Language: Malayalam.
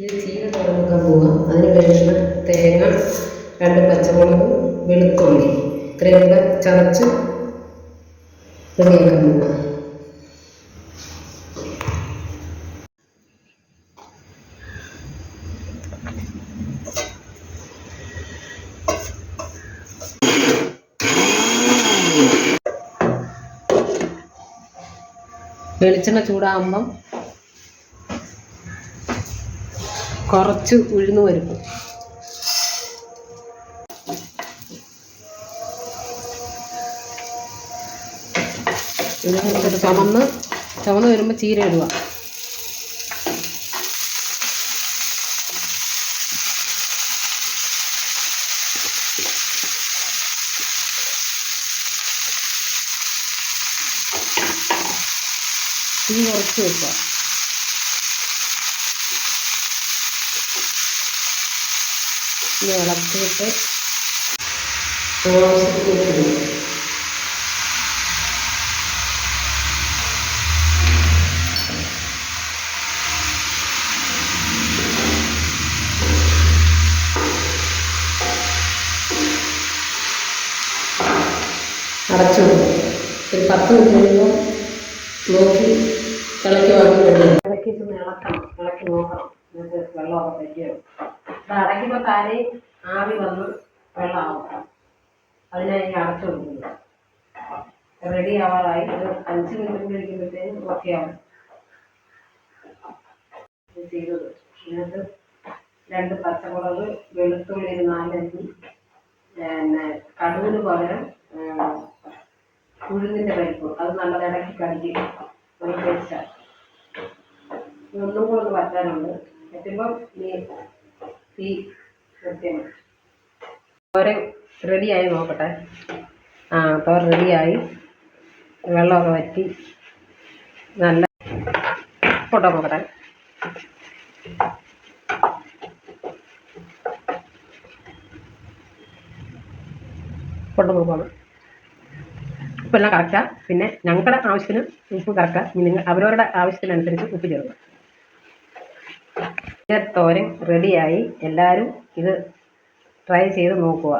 ഇത് ചീര തുറക്കാൻ പോവാം. അതിന് വേണ്ട തേങ്ങ, 2 പച്ചമുളക്, വെളുത്തുള്ളി ഇത്രയും കൂടെ ചതച്ച് റെഡിയാക്കാൻ പോവാം. വെളിച്ചെണ്ണ ചൂടാകുമ്പം കുറച്ച് ഉഴുന്ന് പരിപ്പ്, ചുവന്ന് വരുമ്പോൾ ചീര ഇടുക. തീ കുറച്ച് വെക്കുക. ഇനി ഇളക്കിയിട്ട് അടച്ചു ഒരു 10 മിനിറ്റ് കഴിയുമ്പോൾ നോക്കി ഇളക്കി ഇളക്കിയിട്ടൊന്ന് ഇളക്കി നോക്കണം. എന്നിട്ട് വെള്ളമൊക്കെ പറ്റിയോ. അത് അടയ്ക്കുമ്പോൾ താനെ ആവി വന്ന് വെള്ളമാവും. അതിനായി അടച്ചു കൊടുക്കുന്നത്. റെഡി ആവാറായി. ഒരു 5 മിനിറ്റ് കഴിക്കുമ്പോഴത്തേക്കും ഒക്കെ ആവും ചെയ്തത്. എന്നിട്ട് 2 പച്ചമുളക്, വെളുത്തുള്ളി 4 അല്ലി, പിന്നെ കടുവിന് പകരം ഉഴുന്നിൻ്റെ പരിപ്പ്, അത് നല്ലത് ഇടയ്ക്ക് കടിക്കും. ഒരു ടേസ്റ്റാണ്. ഒന്നും കൂടെ ഒന്ന് വറ്റാനുണ്ട്. പറ്റുമ്പം തീ കൃത്യമാണ്. തോരൻ റെഡിയായി നോക്കട്ടെ. തോരൻ റെഡിയായി. വെള്ളമൊക്കെ വറ്റി നല്ല പൊട്ടോ നോക്കട്ടെ. പൊട്ടോ നോക്കണം. ഉപ്പെല്ലാം കറക്റ്റാ. പിന്നെ ഞങ്ങളുടെ ആവശ്യത്തിന് ഉപ്പ് കറക്റ്റാ. ഇനി നിങ്ങൾ അവരവരുടെ ആവശ്യത്തിനനുസരിച്ച് ഉപ്പ് ചേർക്കുക. തോരൻ റെഡിയായി. എല്ലാവരും ഇത് ട്രൈ ചെയ്ത് നോക്കുക.